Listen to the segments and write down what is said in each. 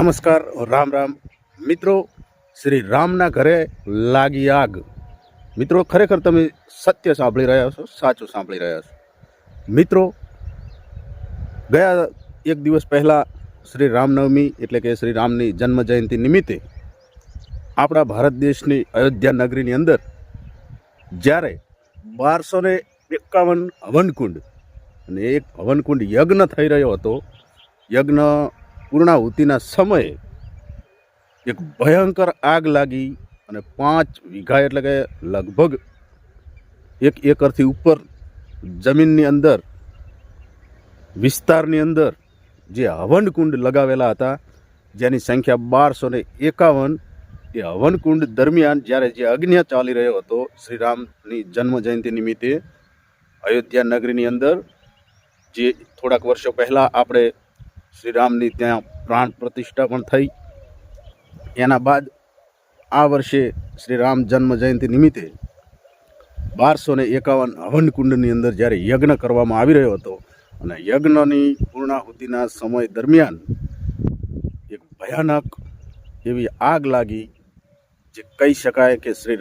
નમસ્કાર, રામ રામ મિત્રો. શ્રી રામના ઘરે લાગી આગ. મિત્રો, ખરેખર તમે સત્ય સાંભળી રહ્યા છો, સાચું સાંભળી રહ્યા છો. મિત્રો, ગયા એક દિવસ પહેલાં શ્રી રામનવમી એટલે કે શ્રી રામની જન્મ જયંતિ નિમિત્તે આપણા ભારત દેશની અયોધ્યા નગરીની અંદર જ્યારે 1251 હવનકુંડ અને એક હવનકુંડ યજ્ઞ થઈ રહ્યો હતો, યજ્ઞ પૂર્ણાહુતિના સમયે એક ભયંકર આગ લાગી અને 5 વીઘા એટલે કે લગભગ 1 એકરથી ઉપર જમીનની અંદર વિસ્તારની અંદર જે હવનકુંડ લગાવેલા હતા, જેની સંખ્યા 1251, એ હવનકુંડ દરમિયાન જ્યારે જે અગ્નિ ચાલી રહ્યો હતો શ્રી રામની જન્મ જયંતિ નિમિત્તે અયોધ્યા નગરીની અંદર, જે થોડાક વર્ષો પહેલાં આપણે શ્રી રામની ત્યાં પ્રાણ પ્રતિષ્ઠા પણ થઈ, એના બાદ આ વર્ષે શ્રી રામ જન્મ જયંતિ નિમિત્તે 1251 હવનકુંડની અંદર જ્યારે યજ્ઞ કરવામાં આવી રહ્યો હતો અને યજ્ઞની પૂર્ણાહુતિના સમય દરમિયાન એક ભયાનક એવી આગ લાગી, જે કહી શકાય કે શ્રી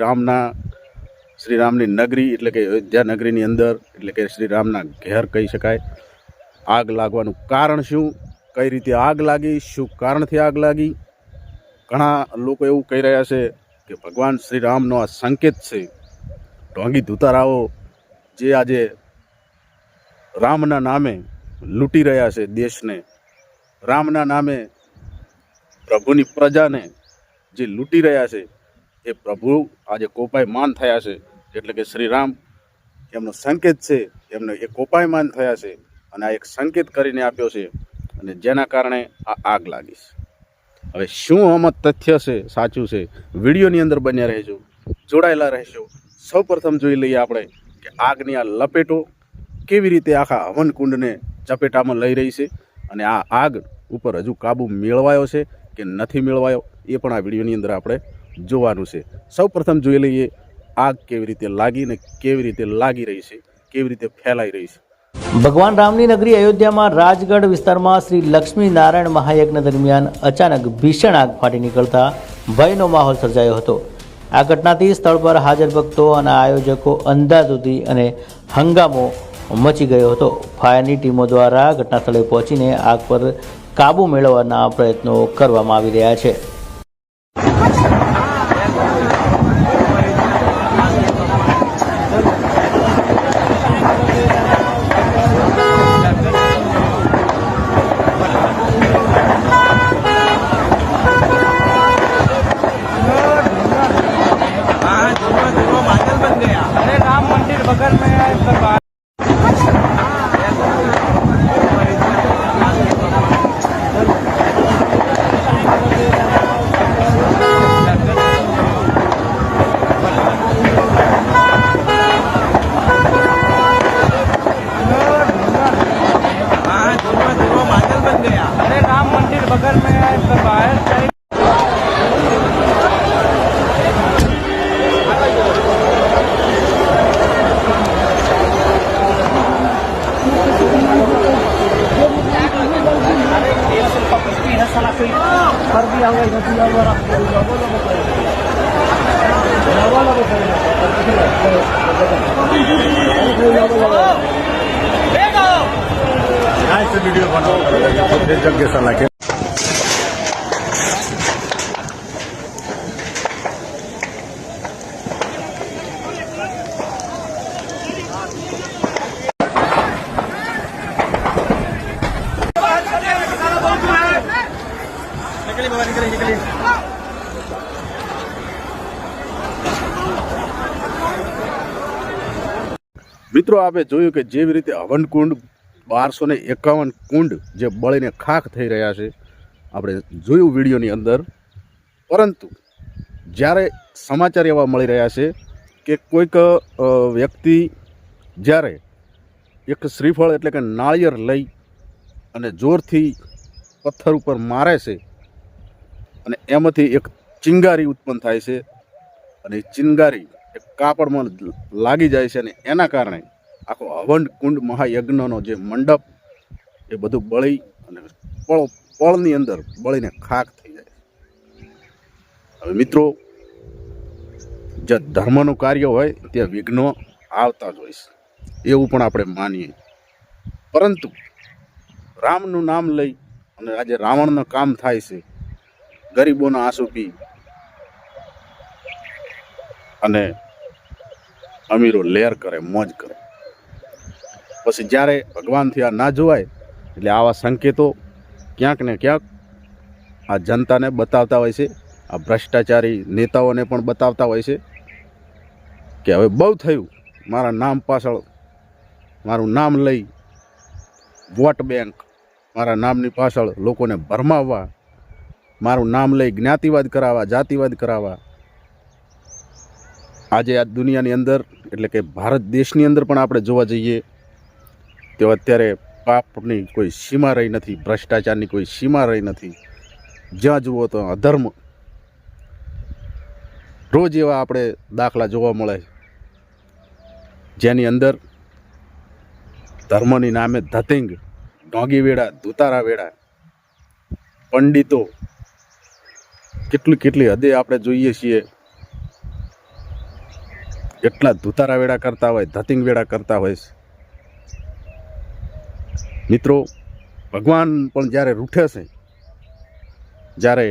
રામની નગરી એટલે કે અયોધ્યા નગરીની અંદર એટલે કે શ્રી રામના ઘેર કહી શકાય. આગ લાગવાનું કારણ શું, કઈ રીતે આગ લાગી, શું કારણથી આગ લાગી? ઘણા લોકો એવું કહી રહ્યા છે કે ભગવાન શ્રી રામનો આ સંકેત છે. ઢોંગી ધુતારાઓ જે આજે રામના નામે લૂંટી રહ્યા છે દેશને, રામના નામે પ્રભુની પ્રજાને જે લૂંટી રહ્યા છે, એ પ્રભુ આજે કોપાયમાન થયા છે. એટલે કે શ્રી રામ એમનો સંકેત છે, એમને એ કોપાયમાન થયા છે અને આ એક સંકેત કરીને આપ્યો છે, અને જેના કારણે આ આગ લાગી છે. હવે શું આમાં તથ્ય છે, સાચું છે, વિડીયોની અંદર બન્યા રહેજો, જોડાયેલા રહેજો. સૌ પ્રથમ જોઈ લઈએ આપણે કે આગની આ લપેટો કેવી રીતે આખા હવનકુંડને ચપેટામાં લઈ રહી છે, અને આ આગ ઉપર હજુ કાબુ મેળવાયો છે કે નથી મેળવાયો, એ પણ આ વિડીયોની અંદર આપણે જોવાનું છે. સૌ પ્રથમ જોઈ લઈએ આગ કેવી રીતે લાગી ને કેવી રીતે લાગી રહી છે, કેવી રીતે ફેલાઈ રહી છે. ભગવાન રામની નગરી અયોધ્યામાં રાજગઢ વિસ્તારમાં શ્રી લક્ષ્મી નારાયણ મહાયજ્ઞ દરમિયાન અચાનક ભીષણ આગ ફાટી નીકળતા ભયનો માહોલ સર્જાયો હતો. આ ઘટનાથી સ્થળ પર હાજર ભક્તો અને આયોજકો અંધાધૂંધી અને હંગામો મચી ગયો હતો. ફાયરની ટીમો દ્વારા ઘટના સ્થળે પહોંચીને આગ પર કાબૂ મેળવવાના પ્રયત્નો કરવામાં આવી રહ્યા છે. बगल में है राम मंदिर बगल में है, बाहर कर दिया होगा इधर दिया हुआ वीडियो बनाओ. મિત્રો, આપણે જોયું કે જેવી રીતે હવનકુંડ 1251 કુંડ જે બળીને ખાખ થઈ રહ્યા છે, આપણે જોયું વિડીયોની અંદર. પરંતુ જ્યારે સમાચાર એવા મળી રહ્યા છે કે કોઈક વ્યક્તિ જ્યારે એક શ્રીફળ એટલે કે નાળિયેર લઈ અને જોરથી પથ્થર ઉપર મારે છે અને એમાંથી એક ચિંગારી ઉત્પન્ન થાય છે, અને એ ચિંગારી એક કાપડમાં લાગી જાય છે, અને એના કારણે આખો હવનકુંડ મહાયજ્ઞનો જે મંડપ એ બધું બળી અને પળની અંદર બળીને ખાક થઈ જાય. હવે મિત્રો, જે ધર્મનું કાર્ય હોય ત્યાં વિઘ્નો આવતા જ હોય છે, એવું પણ આપણે માનીએ. પરંતુ રામનું નામ લઈ અને આજે રાવણનું કામ થાય છે, ગરીબોના આંસુ પી અને અમીરો લેર કરે, મોજ કરે. પછી જ્યારે ભગવાનથી આ ના જોવાય એટલે આવા સંકેતો ક્યાંક ને ક્યાંક આ જનતાને બતાવતા હોય છે, આ ભ્રષ્ટાચારી નેતાઓને પણ બતાવતા હોય છે કે હવે બહુ થયું, મારા નામ પાછળ મારું નામ લઈ વોટ બેંક, મારા નામની પાછળ લોકોને ભરમાવવા, મારું નામ લઈ જ્ઞાતિવાદ કરાવવા, જાતિવાદ કરાવવા. આજે આ દુનિયાની અંદર એટલે કે ભારત દેશની અંદર પણ આપણે જોવા જઈએ તો અત્યારે પાપની કોઈ સીમા રહી નથી, ભ્રષ્ટાચારની કોઈ સીમા રહી નથી. જ્યાં જુઓ તો અધર્મ. રોજ એવા આપણે દાખલા જોવા મળે જેની અંદર ધર્મની નામે ધતિંગ, ઢોંગી વેડા, ધુતારા વેડા, પંડિતો કેટલી હદે આપણે જોઈએ છીએ એટલા ધુતારા વેડા કરતા હોય, ધતિંગ વેડા કરતા હોય છે. મિત્રો, ભગવાન પણ જ્યારે રૂઠે છે, જ્યારે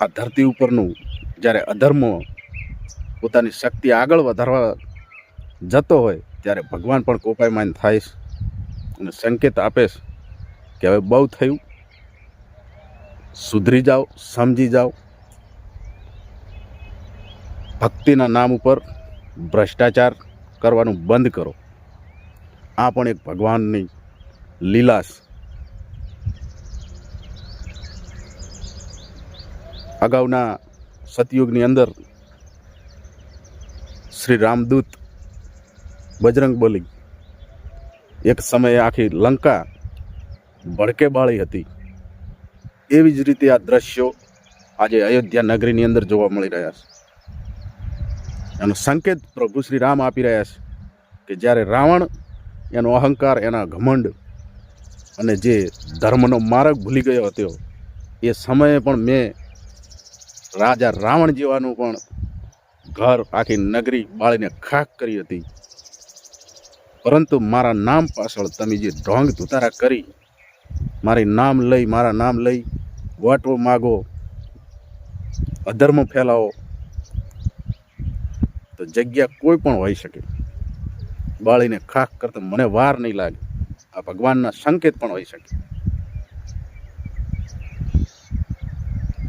આ ધરતી ઉપરનું જ્યારે અધર્મ પોતાની શક્તિ આગળ વધારવા જતો હોય ત્યારે ભગવાન પણ કોપાયમાન થાય છે અને સંકેત આપે છે કે હવે બહુ થયું, સુધરી જાઓ, સમજી જાઓ. ભક્તિના નામ ઉપર ભ્રષ્ટાચાર કરવાનું બંધ કરો. આ પણ એક ભગવાનની લીલા છે. અગાઉના સતયુગની અંદર શ્રી રામદૂત બજરંગબલી એક સમયે આખી લંકા ભડકે બાળી હતી. એવી જ રીતે આ દ્રશ્યો આજે અયોધ્યા નગરીની અંદર જોવા મળી રહ્યા છે. એનો સંકેત પ્રભુ શ્રી રામ આપી રહ્યા છે કે જ્યારે રાવણ એનો અહંકાર, એના ઘમંડ અને જે ધર્મનો માર્ગ ભૂલી ગયો હતો, એ સમયે પણ મેં રાજા રાવણ જેવાનું પણ ઘર, આખી નગરી બાળીને ખાક કરી હતી. પરંતુ મારા નામ પાછળ તમે જે ઢોંગ ધુતારા કરી, મારા નામ લઈ વોટો માગો, અધર્મ ફેલાવો, તો જગ્યા કોઈ પણ હોઈ શકે, બાળીને ખાક કરતા મને વાર નહીં લાગે. આ ભગવાનના સંકેત પણ હોઈ શકે.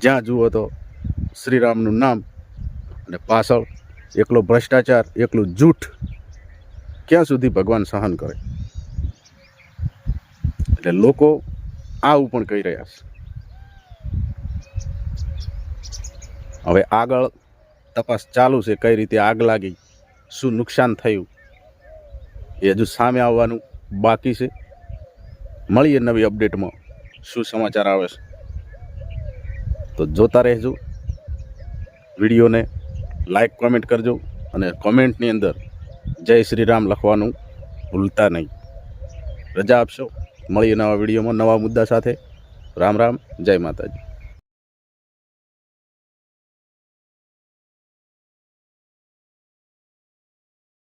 જ્યાં જુઓ તો શ્રીરામનું નામ અને પાછળ એકલો ભ્રષ્ટાચાર, એકલું જૂઠ, ક્યાં સુધી ભગવાન સહન કરે? એટલે લોકો આવું પણ કહી રહ્યા છે. હવે આગળ તપાસ ચાલુ છે, કઈ રીતે આગ લાગી, શું નુકસાન થયું, એ હજુ સામે આવવાનું બાકી છે. મળીએ નવી અપડેટમાં, શું સમાચાર આવે છે. તો જોતા રહેજો. વિડીયોને લાઈક, કોમેન્ટ કરજો અને કોમેન્ટની અંદર જય શ્રી રામ લખવાનું ભૂલતા નહીં. રજા આપશો. મળીએ નવા વિડીયોમાં નવા મુદ્દા સાથે. રામ રામ, જય માતાજી.